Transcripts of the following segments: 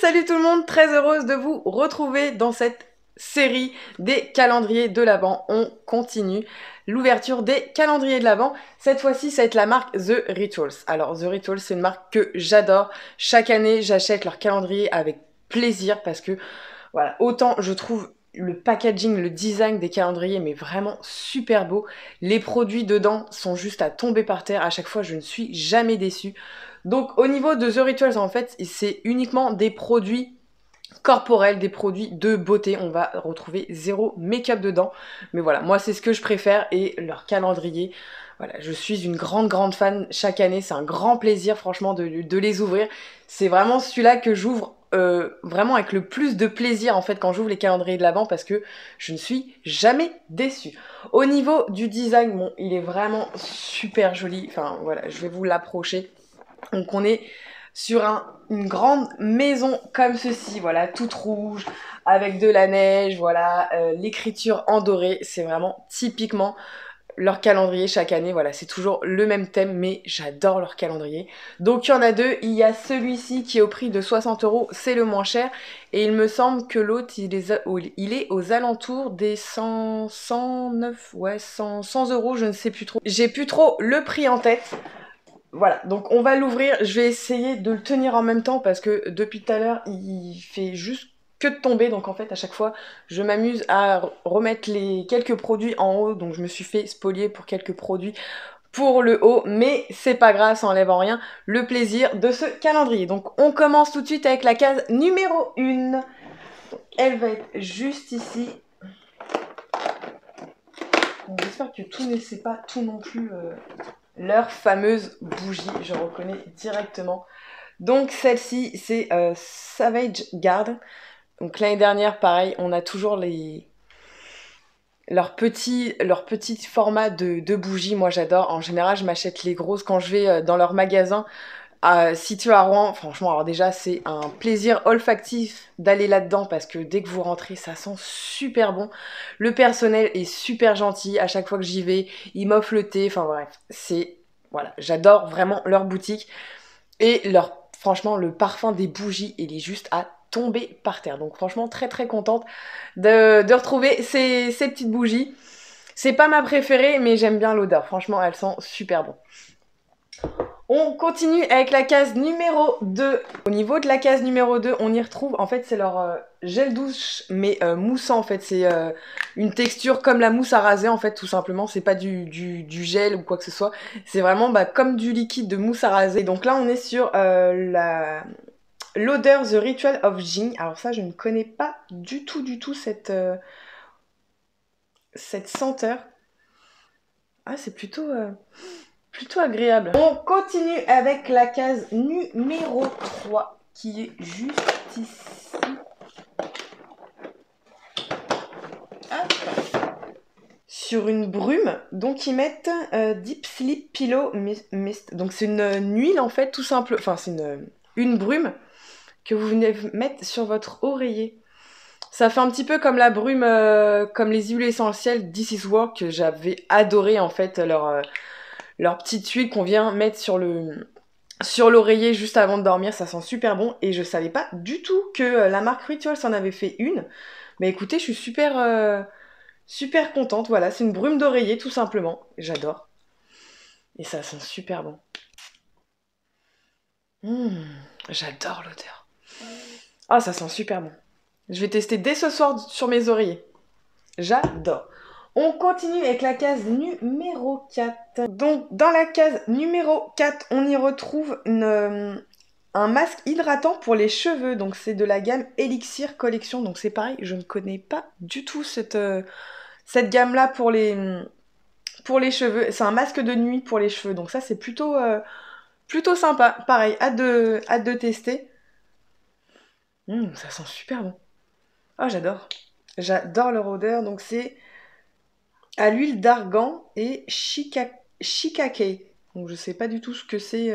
Salut tout le monde, très heureuse de vous retrouver dans cette série des calendriers de l'Avent. On continue l'ouverture des calendriers de l'Avent. Cette fois-ci, ça va être la marque The Rituals. Alors, The Rituals, c'est une marque que j'adore. Chaque année, j'achète leur calendrier avec plaisir parce que, voilà, autant je trouve le packaging, le design des calendriers, mais vraiment super beau. Les produits dedans sont juste à tomber par terre. À chaque fois, je ne suis jamais déçue. Donc, au niveau de The Rituals, en fait, c'est uniquement des produits corporels, des produits de beauté. On va retrouver zéro make-up dedans. Mais voilà, moi, c'est ce que je préfère. Et leur calendrier, voilà, je suis une grande fan chaque année. C'est un grand plaisir, franchement, de les ouvrir. C'est vraiment celui-là que j'ouvre vraiment avec le plus de plaisir, en fait, quand j'ouvre les calendriers de l'Avent, parce que je ne suis jamais déçue. Au niveau du design, bon, il est vraiment super joli. Enfin, voilà, je vais vous l'approcher. Donc on est sur une grande maison comme ceci, voilà, toute rouge, avec de la neige, voilà, l'écriture en doré, c'est vraiment typiquement leur calendrier chaque année, voilà, c'est toujours le même thème, mais j'adore leur calendrier. Donc il y en a deux, il y a celui-ci qui est au prix de 60 €, c'est le moins cher, et il me semble que l'autre, il est aux alentours des 109, ouais, 100 €, je ne sais plus trop. J'ai plus trop le prix en tête. Voilà, donc on va l'ouvrir, je vais essayer de le tenir en même temps parce que depuis tout à l'heure, il fait juste que de tomber, donc en fait à chaque fois, je m'amuse à remettre les quelques produits en haut, donc je me suis fait spolier pour quelques produits pour le haut, mais c'est pas grave, ça enlève en rien le plaisir de ce calendrier. Donc on commence tout de suite avec la case numéro 1. Elle va être juste ici. J'espère que tout ne sait pas tout non plus... leur fameuse bougie, je reconnais directement. Donc celle-ci, c'est Savage Garden. Donc l'année dernière, pareil, on a toujours leur petit format de bougies. Moi j'adore. En général, je m'achète les grosses quand je vais dans leur magasin situé à Rouen. Franchement, alors déjà, c'est un plaisir olfactif d'aller là-dedans parce que dès que vous rentrez, ça sent super bon. Le personnel est super gentil. À chaque fois que j'y vais, ils m'offrent le thé. Enfin bref, voilà, j'adore vraiment leur boutique. Et franchement, le parfum des bougies, il est juste à tomber par terre. Donc franchement, très contente de retrouver ces petites bougies. C'est pas ma préférée, mais j'aime bien l'odeur. Franchement, elle sent super bon. On continue avec la case numéro 2. Au niveau de la case numéro 2, on y retrouve, en fait, c'est leur gel douche, mais moussant, en fait. C'est une texture comme la mousse à raser, en fait, tout simplement. C'est pas du gel ou quoi que ce soit. C'est vraiment comme du liquide de mousse à raser. Donc là, on est sur l'odeur The Ritual of Jing. Alors ça, je ne connais pas du tout cette senteur. Ah, c'est plutôt agréable. On continue avec la case numéro 3 qui est juste ici. Sur une brume, donc ils mettent Deep Sleep Pillow Mist. Donc c'est une huile en fait, tout simple. Enfin, c'est une brume que vous venez mettre sur votre oreiller. Ça fait un petit peu comme la brume, comme les huiles essentielles This Is Work, que j'avais adoré en fait, leur petite huile qu'on vient mettre sur l'oreiller juste avant de dormir, ça sent super bon. Et je savais pas du tout que la marque Rituals en avait fait une. Mais écoutez, je suis super contente. Voilà, c'est une brume d'oreiller tout simplement. J'adore. Et ça sent super bon. J'adore l'odeur. Ah, ça sent super bon. Je vais tester dès ce soir sur mes oreillers. J'adore. On continue avec la case numéro 4. Donc, dans la case numéro 4, on y retrouve un masque hydratant pour les cheveux. Donc, c'est de la gamme Elixir Collection. Donc, c'est pareil, je ne connais pas du tout cette gamme-là pour les cheveux. C'est un masque de nuit pour les cheveux. Donc, ça, c'est plutôt sympa. Pareil, hâte de tester. Ça sent super bon. Ah, j'adore. J'adore leur odeur. Donc, c'est à l'huile d'argan et shikake. Donc je sais pas du tout ce que c'est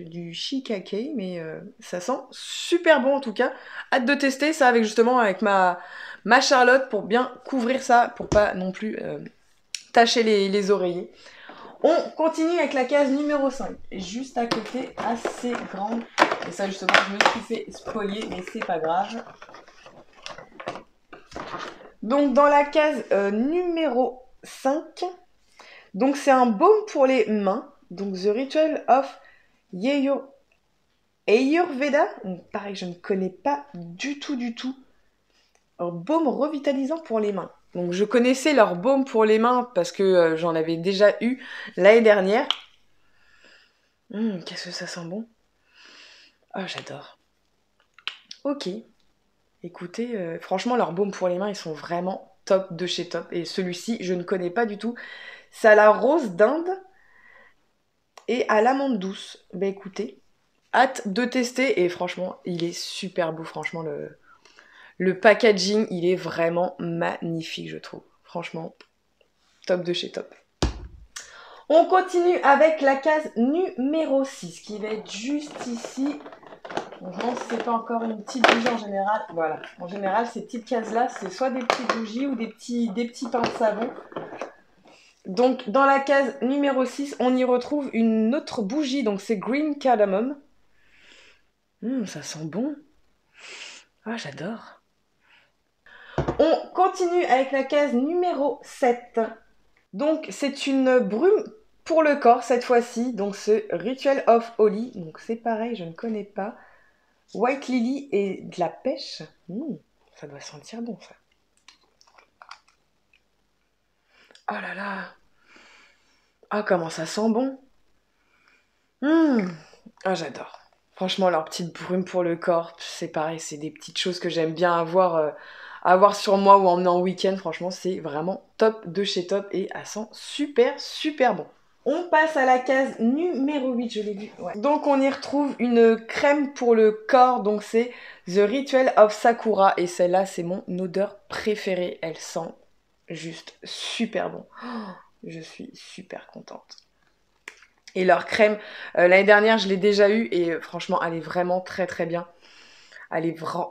du shikake, mais ça sent super bon en tout cas. Hâte de tester ça avec ma Charlotte pour bien couvrir ça, pour pas non plus tacher les oreillers. On continue avec la case numéro 5, juste à côté, assez grande. Et ça justement, je me suis fait spolier, mais c'est pas grave. Donc dans la case numéro 5, donc c'est un baume pour les mains. Donc The Ritual of Ayurveda. Donc, pareil, je ne connais pas du tout. Un baume revitalisant pour les mains. Donc je connaissais leur baume pour les mains parce que j'en avais déjà eu l'année dernière. Qu'est-ce que ça sent bon. Ah, j'adore. Ok. Écoutez, franchement, leurs baumes pour les mains, ils sont vraiment top de chez top. Et celui-ci, je ne connais pas du tout. C'est à la rose d'Inde et à l'amande douce. Bah écoutez, hâte de tester. Et franchement, il est super beau. Franchement, le packaging, il est vraiment magnifique, je trouve. Franchement, top de chez top. On continue avec la case numéro 6, qui va être juste ici. On se demande si c'est pas encore une petite bougie en général. Voilà, en général, ces petites cases-là, c'est soit des petites bougies ou des petits pains de savon. Donc, dans la case numéro 6, on y retrouve une autre bougie. Donc, c'est Green Cardamom. Ça sent bon. Ah, j'adore. On continue avec la case numéro 7. Donc, c'est une brume pour le corps cette fois-ci. Donc, c'est Ritual of Holy. Donc, c'est pareil, je ne connais pas. White Lily et de la pêche. Ça doit sentir bon, ça. Oh là là. Ah, comment ça sent bon. Ah, j'adore. Franchement, leur petite brume pour le corps, c'est pareil, c'est des petites choses que j'aime bien avoir sur moi ou emmener en week-end. Franchement, c'est vraiment top de chez top et elle sent super bon. On passe à la case numéro 8, je l'ai vu. Ouais. Donc on y retrouve une crème pour le corps, donc c'est The Ritual of Sakura. Et celle-là, c'est mon odeur préférée. Elle sent juste super bon. Oh, je suis super contente. Et leur crème, l'année dernière, je l'ai déjà eue et franchement, elle est vraiment très bien.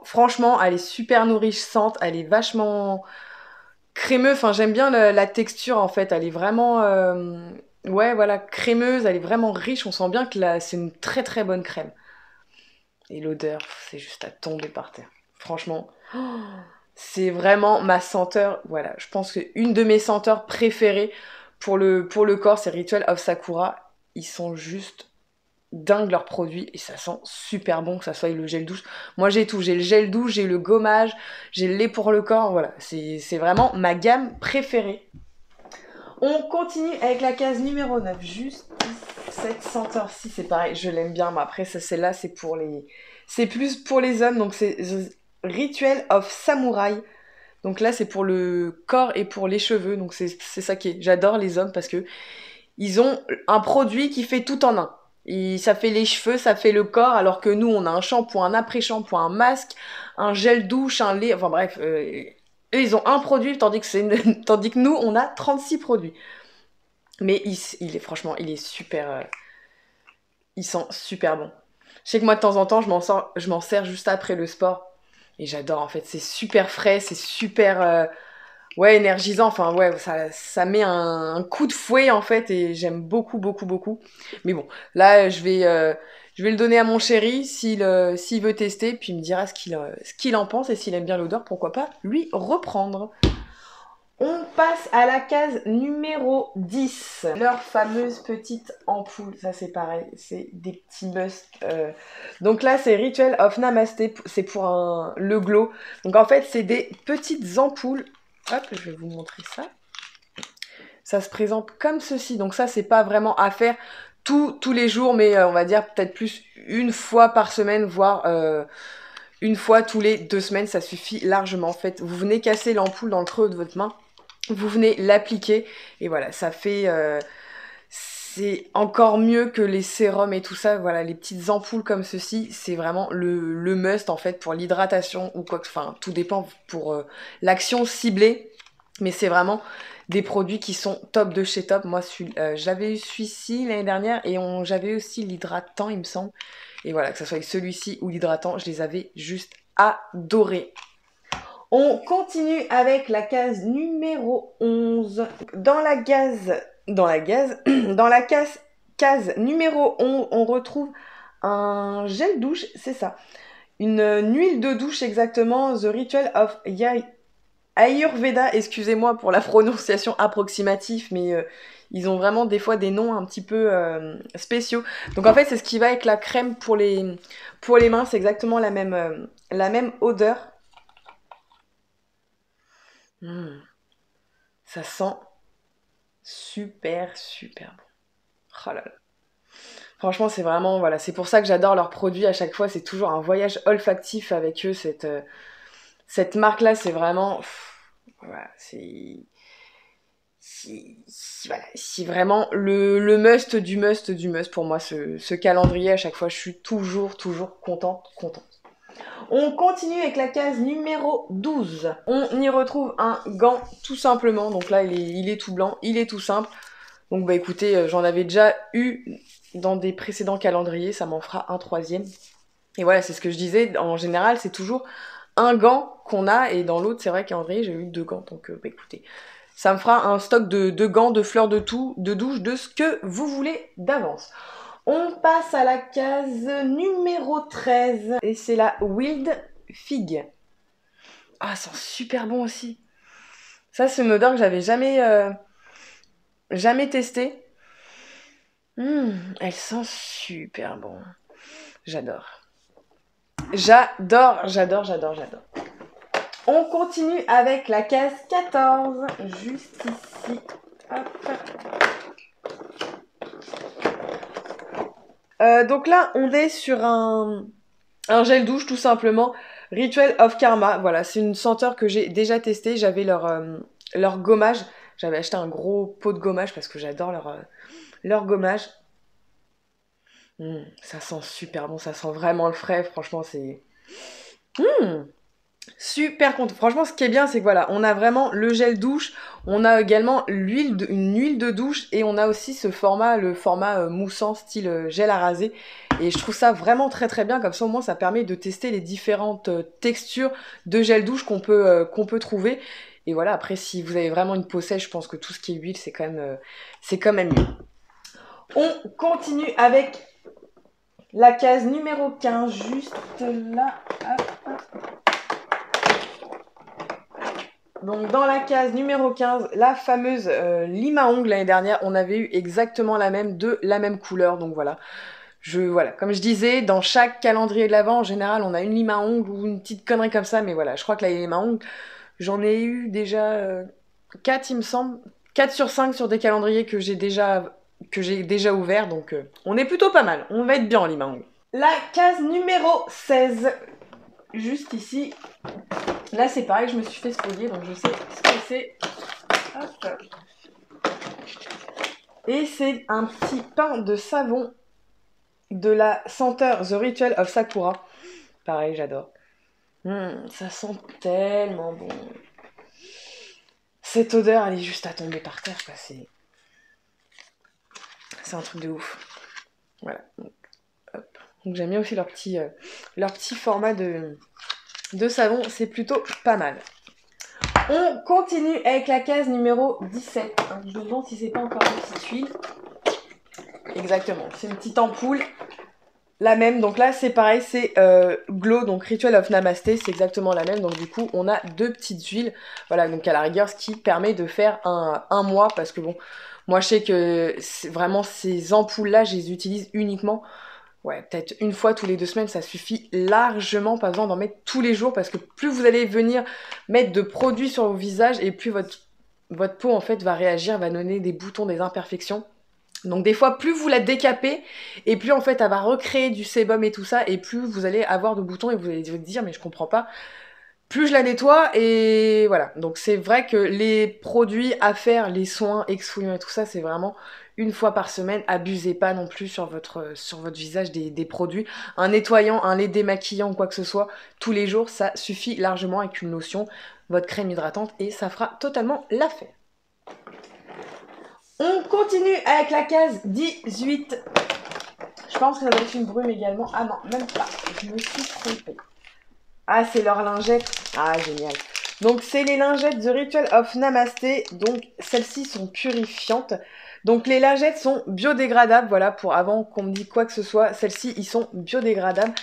Franchement, elle est super nourrissante, elle est vachement crémeuse. Enfin, j'aime bien la texture en fait. Elle est vraiment, ouais, voilà, crémeuse. Elle est vraiment riche. On sent bien que c'est une très bonne crème. Et l'odeur, c'est juste à tomber par terre. Franchement, c'est vraiment ma senteur. Voilà, je pense que une de mes senteurs préférées pour le corps, c'est Ritual of Sakura. Ils sont juste dingues leurs produits et ça sent super bon, que ça soit le gel douche. Moi j'ai tout, j'ai le gel douche, j'ai le gommage, j'ai le lait pour le corps, voilà, c'est vraiment ma gamme préférée. On continue avec la case numéro 9, juste cette senteur-ci, c'est pareil, je l'aime bien, mais après ça, celle-là c'est plus pour les hommes, donc c'est Ritual of Samurai. Donc là c'est pour le corps et pour les cheveux, donc c'est ça qui est, j'adore les hommes parce que ils ont un produit qui fait tout en un. Ça fait les cheveux, ça fait le corps, alors que nous, on a un shampoing, un après-shampoing, un masque, un gel douche, un lait, enfin bref, eux, ils ont un produit, tandis que nous, on a 36 produits. Mais franchement, il est super, il sent super bon. Je sais que moi, de temps en temps, je m'en sers juste après le sport, et j'adore, en fait, c'est super frais, c'est super... ouais, énergisant, enfin ouais, ça met un coup de fouet en fait et j'aime beaucoup. Mais bon, là je vais le donner à mon chéri s'il veut tester, puis il me dira ce qu'il en pense et s'il aime bien l'odeur, pourquoi pas lui reprendre. On passe à la case numéro 10. Leur fameuse petite ampoule, ça c'est pareil, c'est des petits must. Donc là c'est Ritual of Namasté, c'est pour le glow. Donc en fait c'est des petites ampoules. Hop, je vais vous montrer ça. Ça se présente comme ceci. Donc ça, c'est pas vraiment à faire tous les jours, mais on va dire peut-être plus une fois par semaine, voire une fois tous les 2 semaines. Ça suffit largement. En fait, vous venez casser l'ampoule dans le creux de votre main. Vous venez l'appliquer. Et voilà, ça fait... c'est encore mieux que les sérums et tout ça. Voilà, les petites ampoules comme ceci, c'est vraiment le must en fait pour l'hydratation ou quoi que... Enfin, tout dépend pour l'action ciblée. Mais c'est vraiment des produits qui sont top de chez top. Moi, j'avais eu celui-ci l'année dernière et j'avais aussi l'hydratant, il me semble. Et voilà, que ce soit avec celui-ci ou l'hydratant, je les avais juste adorés. On continue avec la case numéro 11. Dans la case numéro 11, on retrouve un gel douche, c'est ça. Une huile de douche exactement, The Ritual of Ayurveda, excusez-moi pour la prononciation approximative, mais ils ont vraiment des fois des noms un petit peu spéciaux. Donc en fait, c'est ce qui va avec la crème pour les mains, c'est exactement la même odeur. Ça sent super, super bon. Oh là là. Franchement, c'est vraiment, voilà, c'est pour ça que j'adore leurs produits à chaque fois, c'est toujours un voyage olfactif avec eux, cette marque-là, c'est vraiment... voilà, c'est vraiment le must du must du must pour moi, ce calendrier. À chaque fois, je suis toujours contente. On continue avec la case numéro 12. On y retrouve un gant tout simplement. Donc là, il est tout blanc, il est tout simple. Donc bah écoutez, j'en avais déjà eu dans des précédents calendriers, ça m'en fera un troisième. Et voilà, c'est ce que je disais, en général, c'est toujours un gant qu'on a, et dans l'autre, c'est vrai calendrier, j'ai eu 2 gants. Donc bah écoutez, ça me fera un stock de gants, de fleurs de douche, de ce que vous voulez d'avance. On passe à la case numéro 13, et c'est la Wild Fig. Ah, ça sent super bon aussi. Ça, c'est une odeur que j'avais jamais testée. Elle sent super bon. J'adore. J'adore. On continue avec la case 14, juste ici. Hop. Donc là, on est sur un gel douche tout simplement. Ritual of Karma. Voilà, c'est une senteur que j'ai déjà testée. J'avais leur gommage. J'avais acheté un gros pot de gommage parce que j'adore leur gommage. Ça sent super bon, ça sent vraiment le frais. Franchement, c'est... super content. Franchement, ce qui est bien, c'est que voilà, on a vraiment le gel douche, on a également une huile de douche, et on a aussi le format moussant style gel à raser. Et je trouve ça vraiment très bien, comme ça au moins ça permet de tester les différentes textures de gel douche qu'on peut trouver. Et voilà, après si vous avez vraiment une peau sèche, je pense que tout ce qui est huile, c'est quand même mieux. On continue avec la case numéro 15, juste là. Hop. Donc dans la case numéro 15, la fameuse lime à ongles. L'année dernière, on avait eu exactement la même, de la même couleur. Donc voilà. Voilà, comme je disais, dans chaque calendrier de l'Avent, en général, on a une lime à ongles ou une petite connerie comme ça. Mais voilà, je crois que la lime à ongles, j'en ai eu déjà 4, il me semble. 4 sur 5 sur des calendriers que j'ai déjà ouverts. Donc on est plutôt pas mal. On va être bien en lime à ongles. La case numéro 16, juste ici. Là, c'est pareil, je me suis fait spolier, donc je sais ce que c'est. Hop. Et c'est un petit pain de savon de la senteur The Ritual of Sakura. Pareil, j'adore. Ça sent tellement bon. Cette odeur, elle est juste à tomber par terre, quoi. C'est un truc de ouf. Voilà. Donc j'aime bien aussi leur petit format de savon, c'est plutôt pas mal. On continue avec la case numéro 17. Je me demande si c'est pas encore une petite huile. Exactement, c'est une petite ampoule. La même, donc là c'est pareil, c'est Glow, donc Ritual of Namasté, c'est exactement la même. Donc du coup on a 2 petites huiles. Voilà, donc à la rigueur ce qui permet de faire un mois. Parce que bon, moi je sais que vraiment ces ampoules là, je les utilise uniquement... ouais, peut-être une fois tous les 2 semaines, ça suffit largement, pas besoin d'en mettre tous les jours, parce que plus vous allez venir mettre de produits sur vos visages, et plus votre peau en fait va réagir, va donner des boutons, des imperfections. Donc des fois, plus vous la décapez, et plus en fait elle va recréer du sébum et tout ça, et plus vous allez avoir de boutons, et vous allez vous dire mais je comprends pas. Plus je la nettoie, et voilà. Donc c'est vrai que les produits à faire, les soins, exfoliants et tout ça, c'est vraiment une fois par semaine. Abusez pas non plus sur votre visage des produits. Un nettoyant, un lait démaquillant ou quoi que ce soit, tous les jours, ça suffit largement avec une lotion, votre crème hydratante, et ça fera totalement l'affaire. On continue avec la case 18. Je pense que ça doit être une brume également. Ah non, même pas. Je me suis trompée. Ah, c'est leur lingette. Ah, génial. Donc, c'est les lingettes The Ritual of Namasté. Donc, celles-ci sont purifiantes. Donc les lingettes sont biodégradables, voilà, pour avant qu'on me dise quoi que ce soit, celles-ci, ils sont biodégradables.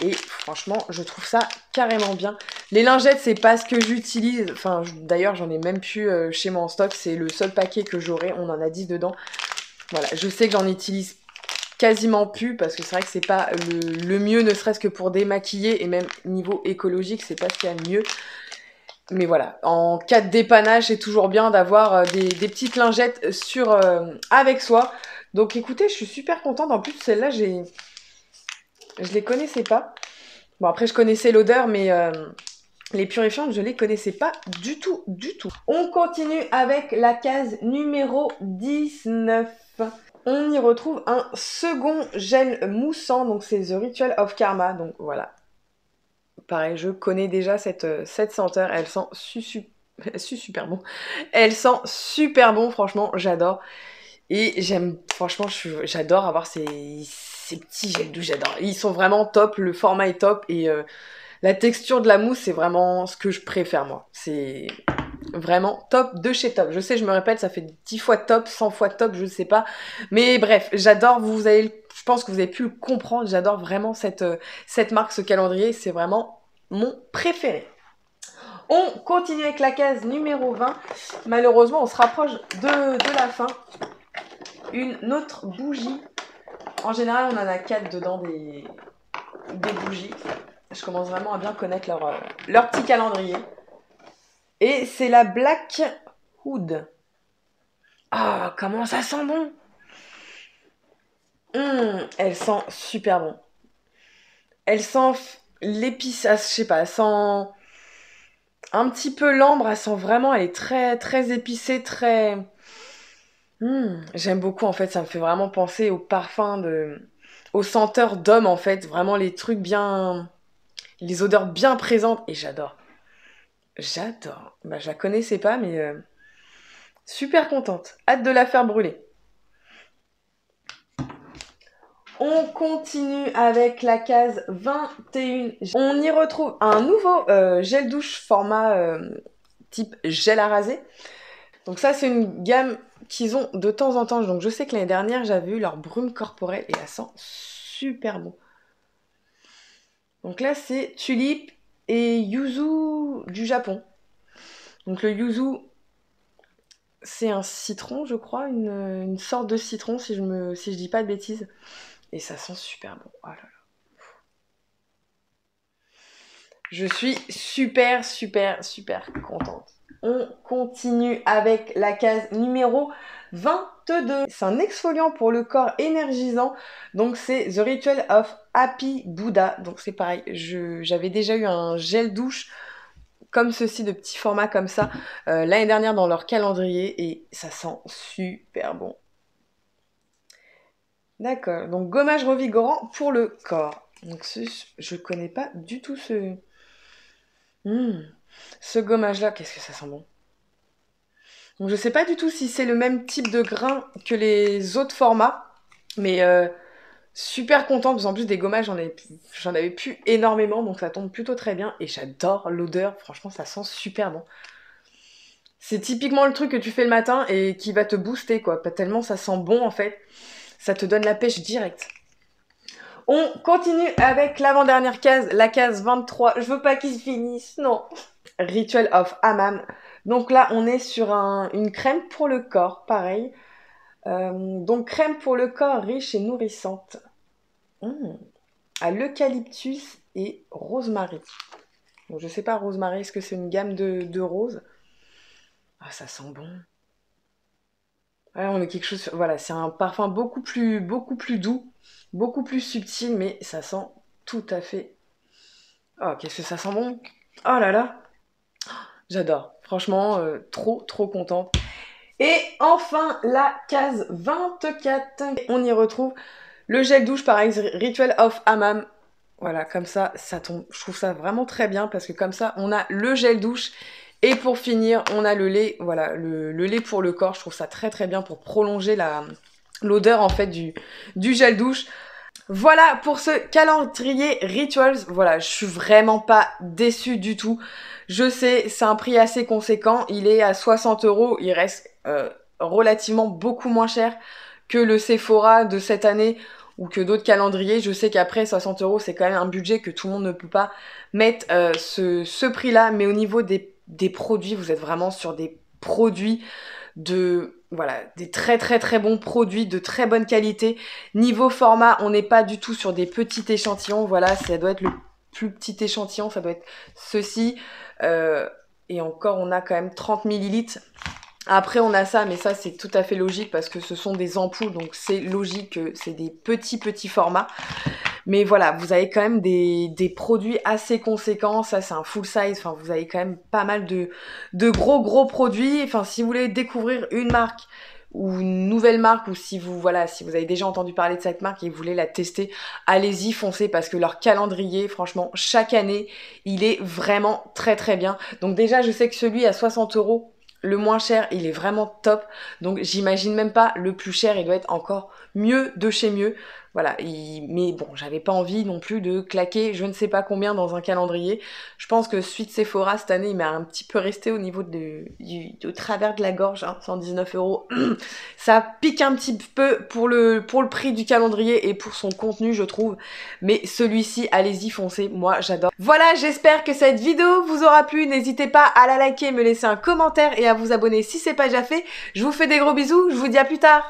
Et franchement, je trouve ça carrément bien. Les lingettes, c'est pas ce que j'utilise. Enfin, d'ailleurs, j'en ai même plus chez moi en stock. C'est le seul paquet que j'aurai. On en a 10 dedans. Voilà, je sais que j'en utilise quasiment plus parce que c'est vrai que c'est pas le mieux, ne serait-ce que pour démaquiller. Et même niveau écologique, c'est pas ce qu'il y a de mieux. Mais voilà, en cas de dépannage, c'est toujours bien d'avoir des petites lingettes avec soi. Donc écoutez, je suis super contente. En plus, celle-là, je les connaissais pas. Bon, après, je connaissais l'odeur, mais les purifiantes, je les connaissais pas du tout, du tout. On continue avec la case numéro 19. On y retrouve un second gel moussant, donc c'est The Ritual of Karma. Donc voilà. Pareil, je connais déjà cette senteur. Elle sent super bon. Elle sent super bon, franchement, j'adore. Et franchement, j'adore avoir ces petits gels douche, j'adore. Ils sont vraiment top, le format est top et la texture de la mousse, c'est vraiment ce que je préfère, moi. C'est vraiment top de chez top. Je sais, je me répète, ça fait 10 fois top, 100 fois top, je ne sais pas. Mais bref, j'adore, je pense que vous avez pu le comprendre, j'adore vraiment cette marque, ce calendrier, c'est vraiment mon préféré. On continue avec la case numéro 20. Malheureusement, on se rapproche de la fin. Une autre bougie. En général, on en a 4 dedans des bougies. Je commence vraiment à bien connaître leur petit calendrier. Et c'est la Black Hood. Ah, comment ça sent bon! Elle sent super bon. Elle sent l'épice, je sais pas, elle sent un petit peu l'ambre, elle sent vraiment, elle est très, très épicée, très... j'aime beaucoup, en fait, ça me fait vraiment penser au parfum aux senteurs d'hommes, en fait, vraiment les trucs bien... les odeurs bien présentes, et j'adore. J'adore. Bah, je la connaissais pas, mais super contente. Hâte de la faire brûler. On continue avec la case 21. On y retrouve un nouveau gel douche format type gel à raser. Donc ça, c'est une gamme qu'ils ont de temps en temps. Donc je sais que l'année dernière, j'avais eu leur brume corporelle et elle sent super bon. Donc là, c'est tulipe et yuzu du Japon. Donc le yuzu, c'est un citron, je crois, une sorte de citron, si je dis pas de bêtises. Et ça sent super bon. Oh là là. Je suis super, super, super contente. On continue avec la case numéro 22. C'est un exfoliant pour le corps énergisant. Donc c'est The Ritual of Happy Buddha. Donc c'est pareil, j'avais déjà eu un gel douche comme ceci, de petits formats comme ça, l'année dernière dans leur calendrier. Et ça sent super bon. D'accord, donc gommage revigorant pour le corps. Donc je connais pas du tout ce gommage-là. Qu'est-ce que ça sent bon. Donc je sais pas du tout si c'est le même type de grain que les autres formats, mais super contente, parce qu'en plus des gommages, j'en avais plus énormément, donc ça tombe plutôt très bien, et j'adore l'odeur, franchement ça sent super bon. C'est typiquement le truc que tu fais le matin et qui va te booster, quoi, pas tellement ça sent bon en fait, ça te donne la pêche directe. On continue avec l'avant-dernière case, la case 23. Je veux pas qu'il se finisse, non. Ritual of Hammam. Donc là, on est sur une crème pour le corps, pareil. Donc crème pour le corps riche et nourrissante. À l'eucalyptus et rosemary. Donc je sais pas, rosemary, est-ce que c'est une gamme de roses? Ah, ça sent bon. Ouais, on est quelque chose... Voilà, c'est un parfum beaucoup plus doux, beaucoup plus subtil, mais ça sent tout à fait... Oh, qu'est-ce que ça sent bon! Oh là là! J'adore. Franchement, trop, trop contente. Et enfin, la case 24. On y retrouve le gel douche, pareil, Ritual of Hammam. Voilà, comme ça tombe. Je trouve ça vraiment très bien parce que comme ça, on a le gel douche. Et pour finir, on a le lait. Voilà, le lait pour le corps. Je trouve ça très très bien pour prolonger l'odeur en fait du gel douche. Voilà pour ce calendrier Rituals. Voilà, je suis vraiment pas déçue du tout. Je sais, c'est un prix assez conséquent. Il est à 60 €. Il reste relativement beaucoup moins cher que le Sephora de cette année ou que d'autres calendriers. Je sais qu'après 60 € c'est quand même un budget que tout le monde ne peut pas mettre ce prix-là, mais au niveau des produits, vous êtes vraiment sur des produits voilà, des très très très bons produits de très bonne qualité. Niveau format, on n'est pas du tout sur des petits échantillons, voilà, ça doit être le plus petit échantillon, ça doit être ceci, et encore on a quand même 30 millilitres. Après on a ça, mais ça c'est tout à fait logique parce que ce sont des ampoules, donc c'est logique que c'est des petits formats. Mais voilà, vous avez quand même des produits assez conséquents. Ça, c'est un full size. Enfin, vous avez quand même pas mal de gros produits. Enfin, si vous voulez découvrir une marque ou une nouvelle marque, ou si vous avez déjà entendu parler de cette marque et vous voulez la tester, allez-y, foncez, parce que leur calendrier, franchement, chaque année, il est vraiment très très bien. Donc déjà, je sais que celui à 60 €, le moins cher, il est vraiment top. Donc j'imagine même pas le plus cher, il doit être encore mieux de chez mieux. Voilà, mais bon, j'avais pas envie non plus de claquer je ne sais pas combien dans un calendrier. Je pense que suite Sephora cette année, il m'a un petit peu resté au niveau du travers de la gorge, hein, 119 €. Ça pique un petit peu pour le prix du calendrier et pour son contenu, je trouve. Mais celui-ci, allez-y, foncez, moi j'adore. Voilà, j'espère que cette vidéo vous aura plu. N'hésitez pas à la liker, me laisser un commentaire et à vous abonner si c'est pas déjà fait. Je vous fais des gros bisous, je vous dis à plus tard.